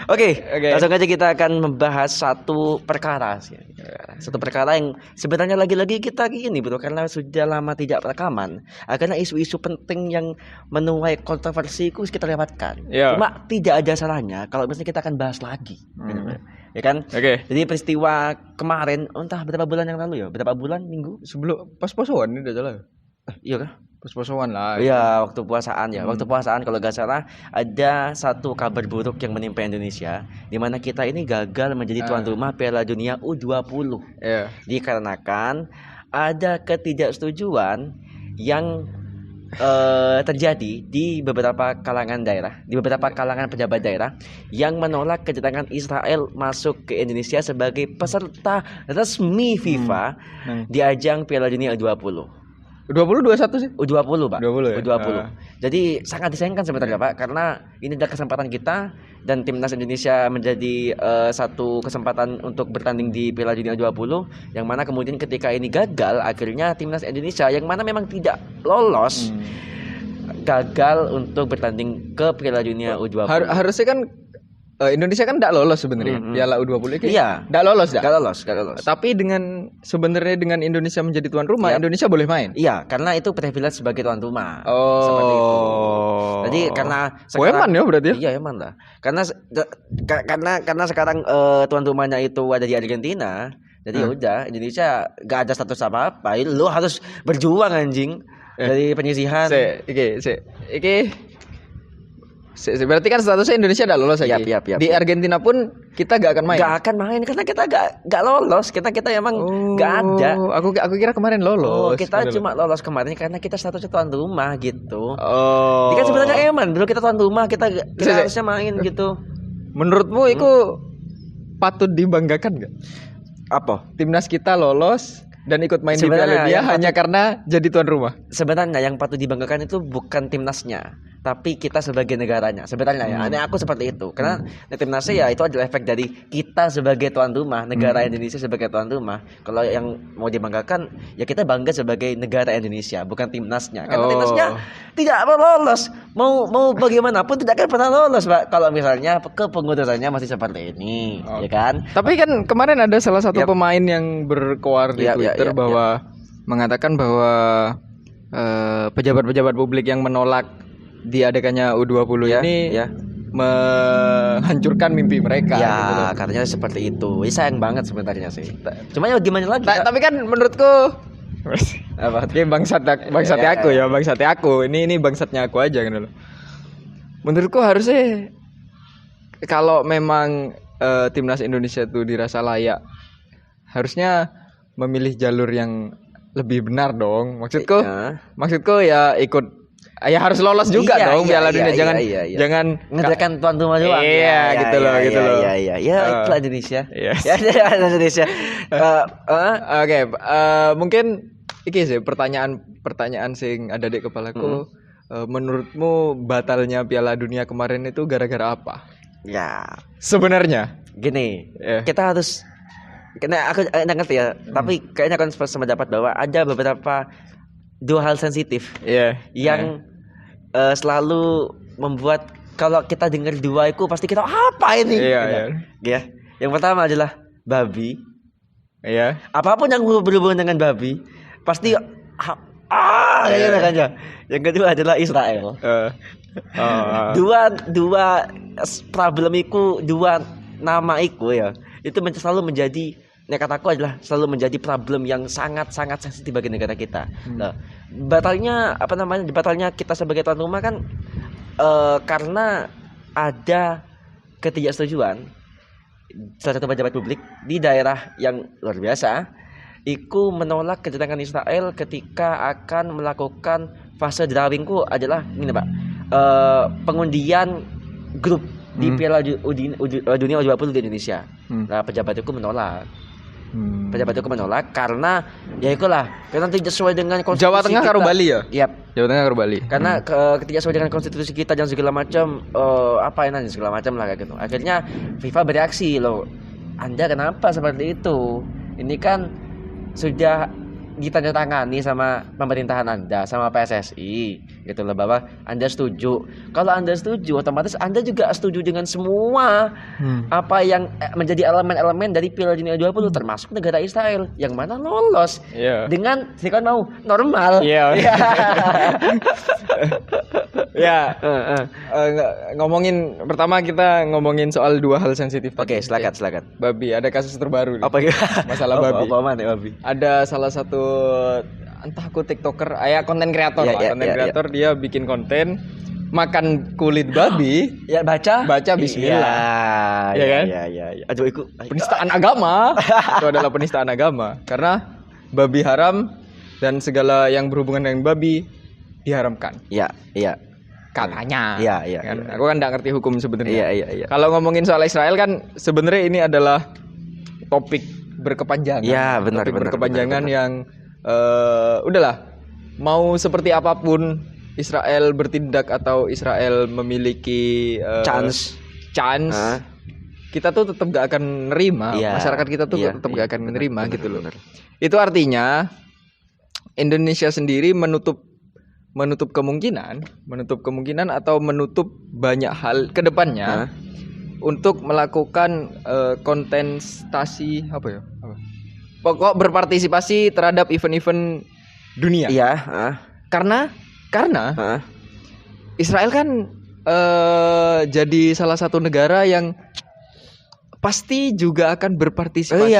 Oke, Oke. langsung aja kita akan membahas satu perkara sih. Satu perkara yang sebenarnya lagi-lagi kita gini bro, karena sudah lama tidak rekaman. Karena isu-isu penting yang menuai kontroversi itu kita lewatkan. Iya. Cuma tidak ada salahnya kalau misalnya kita akan bahas lagi. Ya kan? Oke. Jadi peristiwa kemarin, entah berapa bulan yang lalu ya, berapa bulan, minggu? Sebelum pas-pasoan ini udah jalan. Iya kah? Pas-pasoan lah. Iya, waktu puasaan ya. Waktu puasaan kalau nggak salah ada satu kabar buruk yang menimpa Indonesia, di mana kita ini gagal menjadi tuan rumah Piala Dunia U20. Iya. Dikarenakan ada ketidaksetujuan yang terjadi di beberapa kalangan daerah, di beberapa kalangan pejabat daerah yang menolak kedatangan Israel masuk ke Indonesia sebagai peserta resmi FIFA di ajang Piala Dunia U20. 20 21 sih. U20 Pak. 20 ya? U20. Jadi sangat disayangkan sebenarnya Pak, karena ini adalah kesempatan kita dan timnas Indonesia menjadi satu kesempatan untuk bertanding di Piala Dunia U20, yang mana kemudian ketika ini gagal, akhirnya timnas Indonesia yang mana memang tidak lolos gagal untuk bertanding ke Piala Dunia U20. Harusnya kan Indonesia kan enggak lolos sebenarnya Piala U20 ini. Iya. Enggak lolos dah. Gak lolos. Tapi sebenarnya dengan Indonesia menjadi tuan rumah, Indonesia boleh main. Iya, karena itu privilege sebagai tuan rumah. Oh. Seperti itu. Jadi karena Eman ya berarti ya? Iya, eman lah. Karena sekarang tuan rumahnya itu ada di Argentina. Jadi udah Indonesia gak ada status apa-apa. Lu harus berjuang anjing dari penyisihan. Berarti kan statusnya Indonesia udah lolos lagi. Yap. Di Argentina pun kita gak akan main. Gak akan main karena kita gak lolos. Kita emang gak ada. Aku kira kemarin lolos. Kita cuma lolos kemarin karena kita statusnya tuan rumah gitu. Oh. Ini kan sebenarnya eman, dulu kita tuan rumah, kita harusnya main gitu. Menurutmu itu patut dibanggakan gak? Apa? Timnas kita lolos dan ikut main di Piala Dunia hanya karena jadi tuan rumah. Sebenarnya yang patut dibanggakan itu bukan timnasnya, tapi kita sebagai negaranya. Sebenarnya ya, aku seperti itu. Karena timnasnya ya itu adalah efek dari kita sebagai tuan rumah, negara Indonesia sebagai tuan rumah. Kalau yang mau dibanggakan ya kita bangga sebagai negara Indonesia, bukan timnasnya. Karena timnasnya tidak lolos. Mau bagaimanapun tidak akan pernah lolos, Pak. Kalau misalnya kepengurusannya masih seperti ini, ya kan? Tapi kan kemarin ada salah satu pemain yang berkoar di Twitter bahwa mengatakan bahwa pejabat-pejabat publik yang menolak diadakannya U20 ini menghancurkan mimpi mereka. Ya, gitu. katanya seperti itu. Ya, sayang banget sebenarnya sih. Cuma ya gimana lagi? Tapi kan menurutku apa? Ini bangsatnya aku. Ini bangsatnya aku aja kan loh. Menurutku harusnya kalau memang timnas Indonesia itu dirasa layak, harusnya memilih jalur yang lebih benar dong. Maksudku ya ikut. Ya harus lolos juga dong Piala Dunia. Jangan ngedekan tuan rumah doang. Gitu loh. Iya. Itulah Indonesia. Yes. Ya, Indonesia. Oke, mungkin iki sih pertanyaan sing ada di kepalaku. Menurutmu batalnya Piala Dunia kemarin itu gara-gara apa? Ya, sebenarnya gini, kita harus karena aku ngerti ya, tapi kayaknya kan sependapat bahwa ada beberapa dua hal sensitif yang selalu membuat kalau kita dengar dua itu pasti kita apa ini? Ya. Yang pertama adalah babi. Iya. Apapun yang berhubungan dengan babi pasti gitu kan ya. Yang kedua adalah Israel. Dua problem itu, dua nama itu ya. Itu selalu menjadi kataku adalah selalu menjadi problem yang sangat-sangat sensitif bagi negara kita. Nah, batalnya kita sebagai tuan rumah kan karena ada ketidaksetujuan salah satu pejabat publik di daerah yang luar biasa, iku menolak kedatangan Israel ketika akan melakukan fase drawingku adalah ini Pak, pengundian grup di Piala Dunia U20 di Indonesia. Nah, pejabat itu menolak. Pejabat itu menolak karena ya itulah karena tidak sesuai dengan konstitusi Jawa Tengah karo Bali ya? Yap. Jawa Tengah karo Bali. Karena tidak sesuai dengan konstitusi kita dan segala macam segala macam lah kayak gitu. Akhirnya FIFA bereaksi loh. Anda kenapa seperti itu? Ini kan sudah ditandatangani sama pemerintahan Anda, sama PSSI gitu loh, bahwa Anda setuju. Kalau Anda setuju, otomatis Anda juga setuju dengan semua apa yang menjadi elemen-elemen dari Piala Dunia 20 termasuk negara Israel yang mana lolos dengan siapa mau normal. Ya. Ngomongin pertama kita ngomongin soal dua hal sensitif. Oke, silakan. Babi, ada kasus terbaru nih. Apa gitu? Masalah babi. Babi. Ada salah satu entah aku TikToker, konten kreator kreator dia bikin konten makan kulit babi. Ya baca bismillah. Ya kan? Ya. Aduh, itu penistaan agama. Itu adalah penistaan agama karena babi haram dan segala yang berhubungan dengan babi diharamkan. Iya. Katanya. Iya. Kan? Aku kan enggak ngerti hukum sebenarnya. Iya. Kalau ngomongin soal Israel kan sebenarnya ini adalah topik berkepanjangan. Iya, benar. Berkepanjangan yang udahlah, mau seperti apapun Israel bertindak atau Israel memiliki chance, kita tuh tetap gak akan nerima. Masyarakat kita tuh tetap gak akan menerima gitu loh. Itu artinya Indonesia sendiri menutup kemungkinan atau menutup banyak hal ke depannya untuk melakukan kontestasi pokok berpartisipasi terhadap event-event dunia. Karena Israel kan jadi salah satu negara yang pasti juga akan berpartisipasi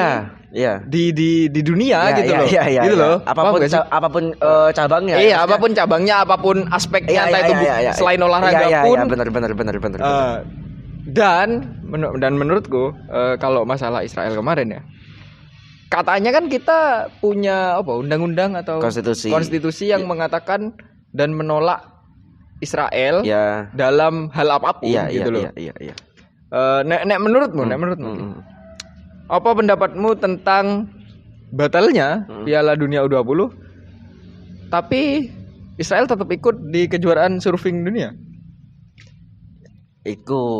di dunia gitu loh. Apapun cabangnya. Apapun cabangnya, apapun aspeknya, entah itu selain olahraga pun. Benar. Dan menurutku kalau masalah Israel kemarin ya, katanya kan kita punya undang-undang atau konstitusi yang mengatakan dan menolak Israel dalam hal apapun gitu loh. Nek menurutmu, apa pendapatmu tentang batalnya Piala Dunia U20 tapi Israel tetap ikut di kejuaraan surfing dunia?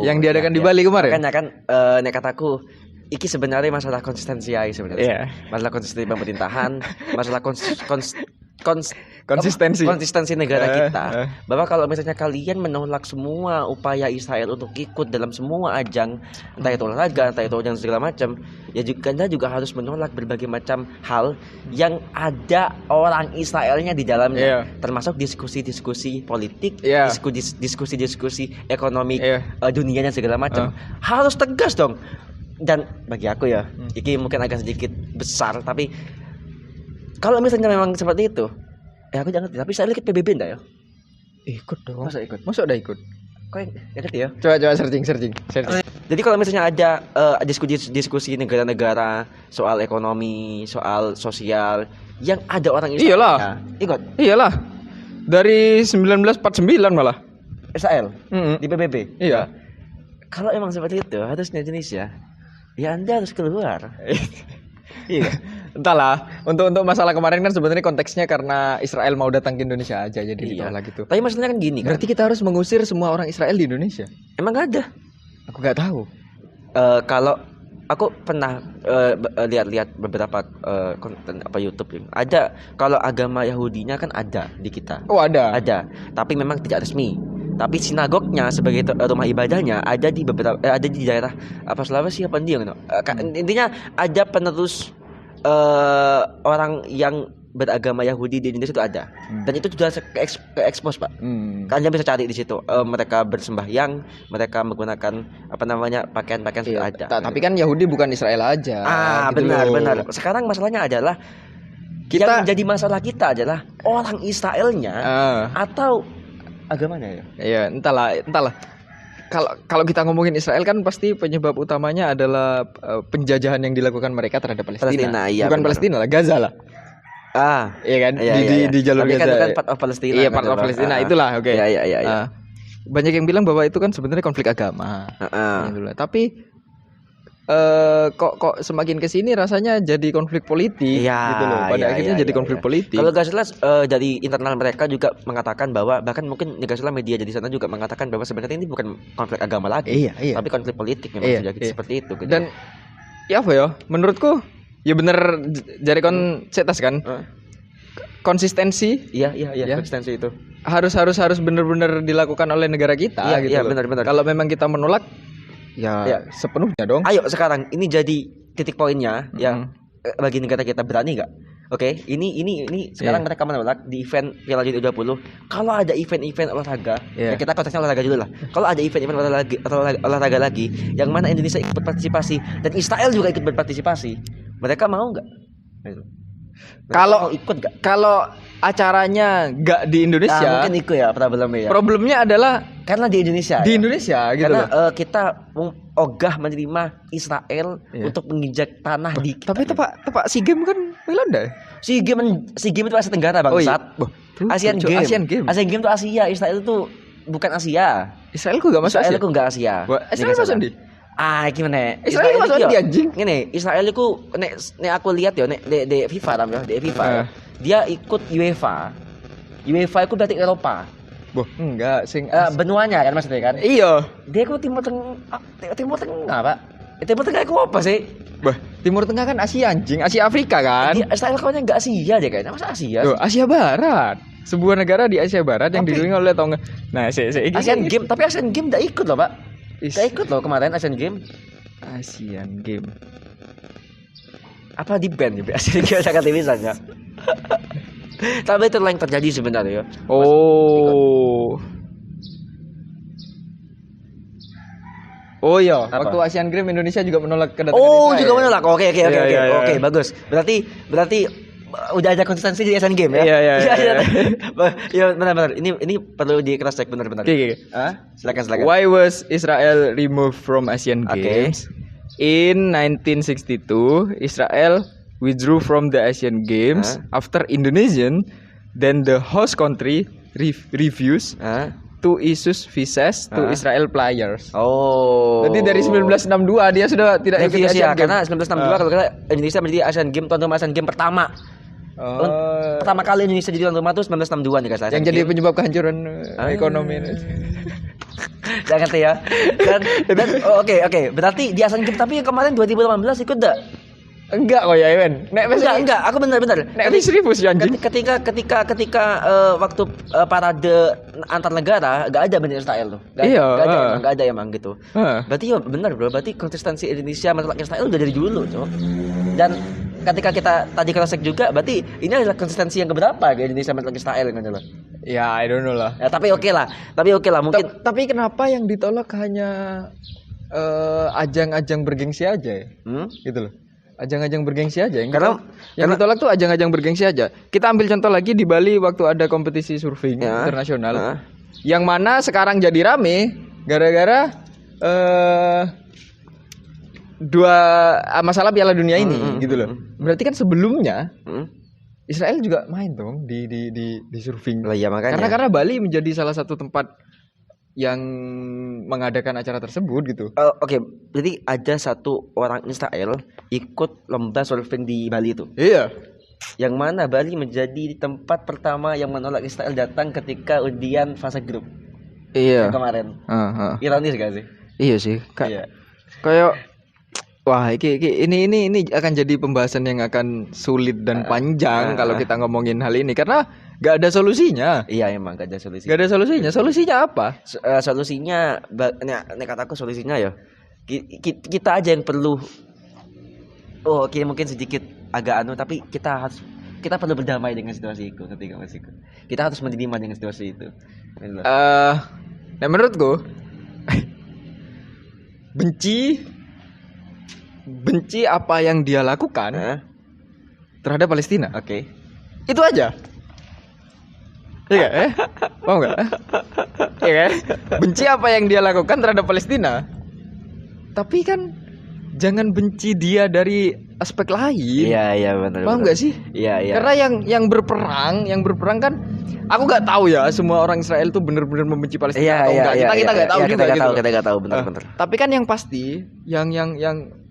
Yang diadakan di Bali kemarin. Makanya kan nek kataku iki sebenarnya masalah konsistensi sebenarnya. Masalah konsistensi pemerintahan, masalah konsistensi negara kita. Bahwa kalau misalnya kalian menolak semua upaya Israel untuk ikut dalam semua ajang, entah itu olahraga, entah itu ajang segala macam, ya juga Anda juga harus menolak berbagai macam hal yang ada orang Israelnya di dalamnya, termasuk diskusi-diskusi politik, diskusi-diskusi ekonomi dunia dan segala macam. Harus tegas dong. Dan bagi aku ini mungkin agak sedikit besar, tapi kalau misalnya memang seperti itu, aku jangan. Tapi saya lihat PBB enggak ya? Ikut dong. Masa udah ikut? Kok ngerti ya? Coba searching. Jadi kalau misalnya ada diskusi negara-negara soal ekonomi, soal sosial yang ada orang Israel, ikut. Iyalah. Dari 1949 malah. Israel di PBB. Iya. Kalau emang seperti itu, harusnya Indonesia ya Anda harus keluar. Iya. Entahlah. Untuk masalah kemarin kan sebenarnya konteksnya karena Israel mau datang ke Indonesia aja jadi ditolak gitu. Tapi maksudnya kan gini kan. Berarti kita harus mengusir semua orang Israel di Indonesia. Emang ada? Aku nggak tahu. Kalau aku pernah lihat beberapa konten YouTube ada, kalau agama Yahudinya kan ada di kita. Oh, ada. Tapi memang tidak resmi. Tapi sinagognya sebagai rumah ibadahnya ada di beberapa ada di daerah Sulawesi apa dia intinya ada penerus orang yang beragama Yahudi di Indonesia itu ada. Dan itu sudah ke-expose, Pak. Kalian bisa cari di situ. Mereka bersembahyang, mereka menggunakan pakaian-pakaian sudah ada. Tapi kan Yahudi bukan Israel aja. Gitu benar. Sekarang masalahnya adalah yang jadi masalah kita adalah orang Israelnya atau agamanya ya? Iya, entahlah. Kalau kita ngomongin Israel kan pasti penyebab utamanya adalah penjajahan yang dilakukan mereka terhadap Palestina. Iya, bukan benar. Palestina lah, Gaza lah. Iya kan? Di jalur Gaza. Tapi kan part of Palestina. Iya, part of Palestina itulah, oke. Iya. Banyak yang bilang bahwa itu kan sebenarnya konflik agama. Tapi kok semakin kesini rasanya jadi konflik politik gitu loh. Pada akhirnya jadi konflik politik. Kalau gak jelas dari internal mereka juga mengatakan bahwa bahkan mungkin gak salah media di sana juga mengatakan bahwa sebenarnya ini bukan konflik agama lagi, tapi konflik politik memang sudah seperti itu. Gitu. Dan ya menurutku ya bener jari kon setas kan. konsistensi Iya, Ya. konsistensi itu. harus benar-benar dilakukan oleh negara kita Iya, gitu iya, loh. benar. Kalau memang kita menolak ya Iya. sepenuhnya dong. Ayo sekarang ini jadi titik poinnya ya, Mhm. bagi negara kita, berani nggak? Oke, ini sekarang mereka menolak di event Piala Dunia U20. Kalau ada event-event olahraga, Iya. ya kita konteksnya olahraga dulu lah. Kalau ada event-event olahraga lagi yang mana Indonesia ikut berpartisipasi dan Israel juga ikut berpartisipasi, mereka mau nggak? Gitu. Mereka Kalau- mau ikut nggak? Kalau acaranya nggak di Indonesia, Nah, mungkin ikut ya problemnya ya. problemnya adalah Karena di Indonesia. di ya. Indonesia gitu Karena loh. kita ogah menerima Israel Iya. untuk menginjak tanah di kita. Tapi tepak SEA Games kan Belanda. SEA Games itu Asia Tenggara bang. Oh iya. Saat Wah, tuh, Asian tuh, Games. Asian Games. Asian Games itu Asia. Israel itu bukan Asia. Israel kok gak masuk Israel Asia? itu enggak Asia. Wah, Israel masuk di? Gimana? Israel masuk iki yo, di, anjing. Ngene, Israel itu nek aku lihat ya nek di FIFA tam ya, di FIFA. ya. Dia ikut UEFA. UEFA itu berarti Eropa. Boh, enggak sing Benuanya kan maksudnya kan? iya. Dia itu Timur Tengah, Pak. Timur Tengah itu apa sih? Bah, Timur Tengah kan Asia anjing, Asia Afrika kan? Israel kayaknya enggak Asia deh kayaknya. Masa Asia? Loh, Asia Barat. Sebuah negara di Asia Barat yang Tapi- dikelilingi oleh tonga. Nah, Asian Games, tapi Asian Games enggak ikut loh, Pak. Is- Enggak ikut loh kemarin Asian Games. Asian Game. Apa di band ya Asian Games sangat misalnya. Tapi itu yang terjadi sebenarnya. Oh. Oh iya, Apa? waktu Asian Games Indonesia juga menolak kedatangan Oh, Israel. juga menolak. Oke. Iya, iya, iya. Oke, bagus. Berarti udah ada konsistensi di Asian Games ya? Iya. Iya, benar. Ini perlu di cross check benar. Oke. Silakan. Why was Israel removed from Asian Oke. Games? In 1962, Israel withdrew from the Asian Games after Indonesian, then the host country refused Hah? to issue visas to Hah? Israel players. Oh. Jadi dari 1962 dia sudah tidak ikut Reviews Asian ya, Games. karena 1962 kalau kita Indonesia menjadi Asian Games, tuan rumah Asian Games pertama. Pertama kali Indonesia jadi tuan rumah itu 1962 nih guys. yang jadi penyebab kehancuran ekonomi. Jangan ngerti ya. Dan oke. Berarti di Asian Games tapi yang kemarin 2018 ikut enggak? Enggak kok ya, Ewen. Nek Enggak. Aku benar. Nek wis serius ya anjing. Ketika waktu parade antar negara enggak ada bendera Israel tuh. Iya, Enggak ada emang gitu. Hah. Berarti ya benar bro, berarti konsistensi Indonesia menolak Israel udah dari dulu, Cok. Dan ketika kita tadi cross check juga, berarti ini adalah konsistensi yang keberapa ke Indonesia menolak Israel kan loh. Ya, I don't know lah. Ya, tapi oke lah mungkin. Tapi kenapa yang ditolak hanya ajang-ajang bergengsi aja ya? Gitu loh. Ajang-ajang bergengsi aja. Yang ditolak tuh ajang-ajang bergengsi aja. Kita ambil contoh lagi di Bali waktu ada kompetisi surfing internasional. Yang mana sekarang jadi rame gara-gara dua masalah Piala Dunia ini gitu loh. Berarti kan sebelumnya Israel juga main dong di surfing. Lah ya makanya. Karena Bali menjadi salah satu tempat yang mengadakan acara tersebut gitu. Oke, jadi ada satu orang Israel ikut lomba surfing di Bali itu. Iya. Yang mana Bali menjadi tempat pertama yang menolak Israel datang ketika undian fase grup Iya. kemarin. Heeh. Ironis gak sih? Iya sih. Iya. Kayak wah, ini akan jadi pembahasan yang akan sulit dan panjang kalau kita ngomongin hal ini karena gak ada solusinya. Iya emang gak ada solusi. Gak ada solusinya. Solusinya apa? Solusinya, nek kataku solusinya ya kita aja yang perlu. Oh, oke mungkin sedikit agak tapi kita perlu berdamai dengan situasi itu ketika masih kita harus menerima dengan situasi itu. Nah menurutku benci apa yang dia lakukan terhadap Palestina. Oke. Itu aja. Iya kan? Mau nggak? Iya kan? Benci apa yang dia lakukan terhadap Palestina. Tapi kan jangan benci dia dari aspek lain. Iya benar. Paham nggak sih? Iya. Karena yang berperang kan, aku nggak tahu ya semua orang Israel tuh benar-benar membenci Palestina atau enggak. Kita nggak tahu juga gitu. Kita nggak tahu benar. Tapi kan yang pasti, yang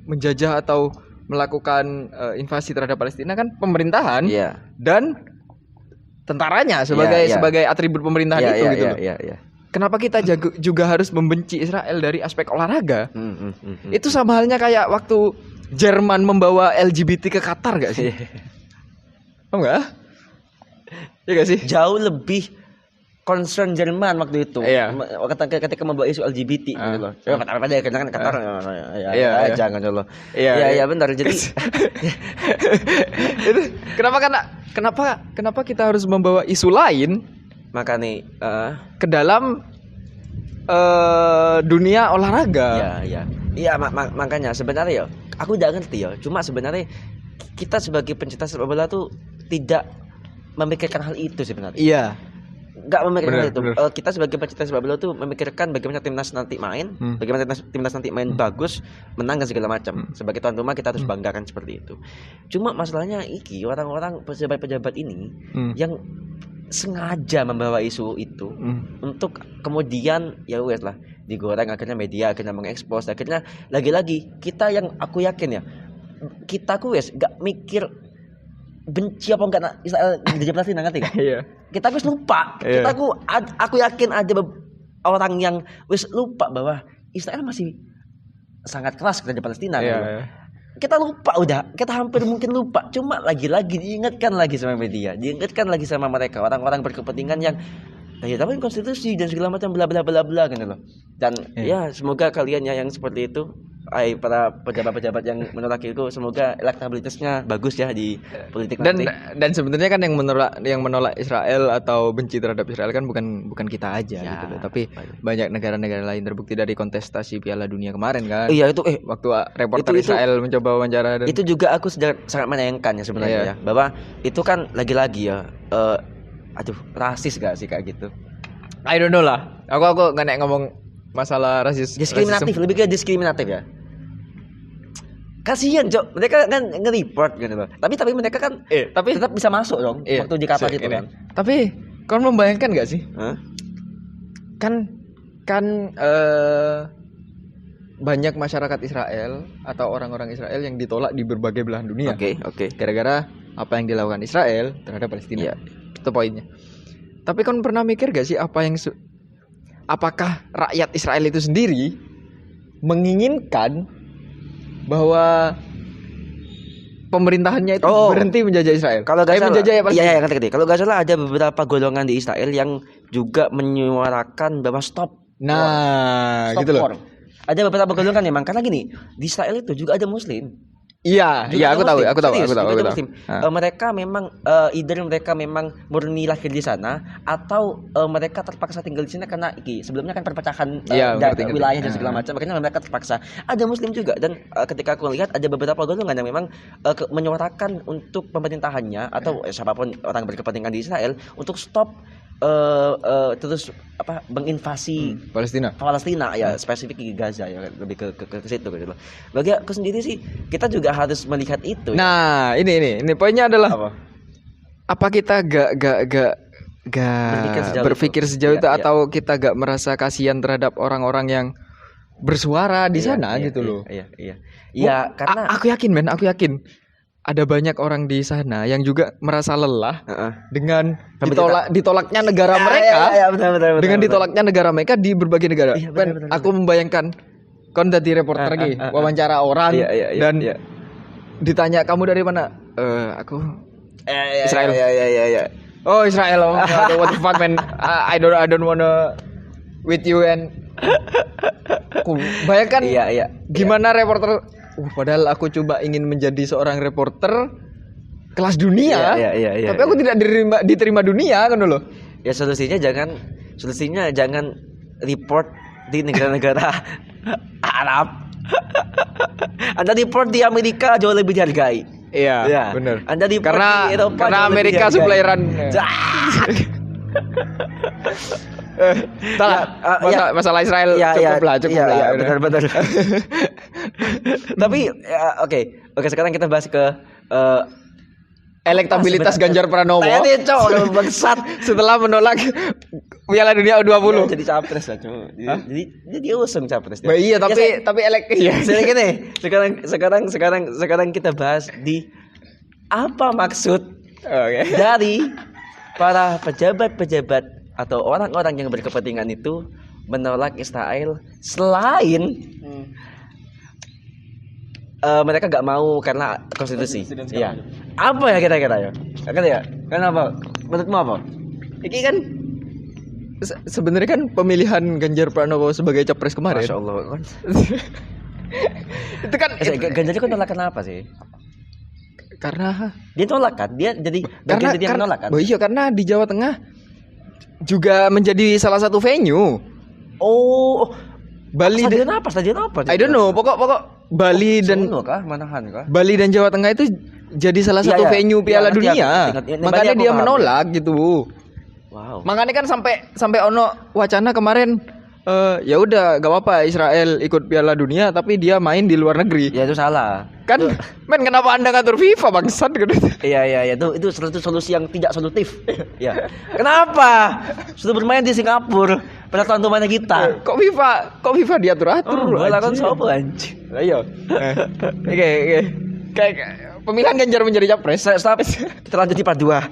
menjajah atau melakukan invasi terhadap Palestina kan pemerintahan dan tentaranya sebagai atribut pemerintahan itu gitu loh. Iya. Kenapa kita juga harus membenci Israel dari aspek olahraga? Itu sama halnya kayak waktu Jerman membawa LGBT ke Qatar gak sih? Oh enggak? Iya gak sih? jauh lebih concern Jerman waktu itu. Iya. Ketika membawa isu LGBT gitu loh. Ya kata apa deh, karena kan Qatar Iya. jangan loh. Iya. Iya benar. Jadi Itu kenapa kita harus membawa isu lain makanya ke dalam dunia olahraga? Iya, makanya sebenarnya ya aku udah ngerti ya. Cuma sebenarnya kita sebagai pencinta sepak bola tuh tidak memikirkan hal itu sebenarnya. Iya. Nggak memikirkan hal itu. Bener. Kita sebagai pencinta sepak bola tuh memikirkan bagaimana timnas nanti main, bagaimana timnas nanti main bagus, menang dan segala macam. Sebagai tuan rumah kita harus banggakan seperti itu. Cuma masalahnya iki orang-orang pejabat-pejabat ini yang sengaja membawa isu itu untuk kemudian ya wes lah digoreng, akhirnya media akhirnya mengekspos, akhirnya lagi-lagi kita yang aku yakin ya kita ku wes nggak mikir benci apa enggak Israel di Palestina, ngerti gak? Iya. Kita wis lupa. Iya. Aku yakin ada orang yang wis lupa bahwa Israel masih sangat keras terhadap Palestina. Iya, gitu. iya. Kita lupa udah, kita hampir mungkin lupa. Cuma lagi-lagi diingatkan lagi sama media, diingatkan lagi sama mereka orang-orang berkepentingan yang ya tapi konstitusi dan segala macam bla bla bla bla gitu loh. Dan ya semoga kalian yang seperti itu, para pejabat-pejabat yang menolak itu, semoga elektabilitasnya bagus ya di politik nanti. Dan sebenarnya kan yang menolak Israel atau benci terhadap Israel kan bukan kita aja gitu loh. Tapi banyak negara-negara lain, terbukti dari kontestasi Piala Dunia kemarin kan. Iya itu waktu reporter Israel mencoba wawancara dan itu juga aku sangat menyayangkan ya sebenarnya ya, bahwa itu kan lagi-lagi ya rasis gak sih kayak gitu. I don't know lah. Aku nggak ngomong masalah diskriminatif, lebih ke diskriminatif ya. Kasihan Cok, mereka kan nge-report gitu loh. Tapi mereka kan tapi tetap bisa masuk dong waktu di Qatar itu kan. Tapi kau membayangkan gak sih? Kan banyak masyarakat Israel atau orang-orang Israel yang ditolak di berbagai belahan dunia. Oke. Gara-gara apa yang dilakukan Israel terhadap Palestina. Itu poinnya. Tapi kau pernah mikir gak sih apakah rakyat Israel itu sendiri menginginkan bahwa pemerintahannya itu berhenti menjajah Israel? Kalau gak salah, menjajah ya pasti. Iya, ngerti. Kalau gak salah ada beberapa golongan di Israel yang juga menyuarakan bahwa stop gitu loh. war. Ada beberapa golongan memang, karena gini, di Israel itu juga ada Muslim. Iya, aku tahu. Muslim. Mereka memang either mereka memang murni lahir di sana atau mereka terpaksa tinggal di sana karena sebelumnya kan perpecahan wilayah dan segala macam, makanya mereka terpaksa. Ada Muslim juga, dan ketika aku lihat ada beberapa golongan yang memang menyuarakan untuk pemerintahannya atau siapapun orang berkepentingan di Israel untuk stop terus menginvasi Palestina ya, spesifik di Gaza ya, lebih ke situ gitu loh. Bagi aku sendiri sih kita juga harus melihat itu. Nah, ini poinnya adalah apa kita gak berpikir sejauh itu atau kita gak merasa kasihan terhadap orang-orang yang bersuara di sana gitu loh. Iya, karena aku yakin ada banyak orang di sana yang juga merasa lelah dengan ditolaknya negara mereka. Betul, dengan ditolaknya negara mereka di berbagai negara. Betul. Aku membayangkan kon dari reporter lagi wawancara orang dan ditanya kamu dari mana? Aku Israel. Iya. Oh, Israel. What the fuck man? I don't wanna with you and aku bayangkan gimana reporter. Padahal aku coba ingin menjadi seorang reporter kelas dunia, tapi aku tidak diterima dunia kan loh. Ya solusinya jangan report di negara-negara Arab. Anda report di Amerika jauh lebih dihargai. Iya, benar. Anda report di Eropa karena Amerika supplieran. Masalah Israel cukup lah. Benar. Tapi oke, sekarang kita bahas ke elektabilitas Ganjar Pranowo. Bangsat setelah menolak Piala Dunia U20. Jadi capres lah, cuma. Jadi dia usung capres. Iya, tapi Sekarang kita bahas di apa maksud dari para pejabat-pejabat atau orang-orang yang berkepentingan itu menolak Israel selain mereka gak mau karena konstitusi. Iya. Apa ya kira-kira ya? Kenapa? Menurutmu apa? Iki kan sebenarnya kan pemilihan Ganjar Pranowo sebagai capres kemarin. Masya Allah kan. Itu kan Ganjar itu nolak kenapa sih? karena Dia nolak kan? Dia jadi bagian dia menolak kan? Oh iya, karena di Jawa Tengah juga menjadi salah satu venue. Oh, Bali stadion apa? Stadion apa? I don't know, pokok Bali dan Solo kah? Manahan kah? Bali dan Jawa Tengah itu jadi salah Iya, satu iya. venue Piala Iya, ngerti Dunia. aku, ingat. Ini Makanya Bali aku dia paham. menolak gitu. Wow. Makanya kan sampai ono wacana kemarin ya udah gak apa-apa Israel ikut Piala Dunia tapi dia main di luar negeri. Ya itu salah. Kan men kenapa Anda ngatur FIFA bangsat gitu. Iya itu satu solusi yang tidak solutif. Ya. Kenapa? Sudah bermain di Singapura. Pada tahun mana kita? Kok FIFA diatur-atur? Bola kan anjing? sopo anjing. Ayo. Oke. Kayak pemilihan Ganjar menjadi capres. Stop. Kita lanjut di part 2.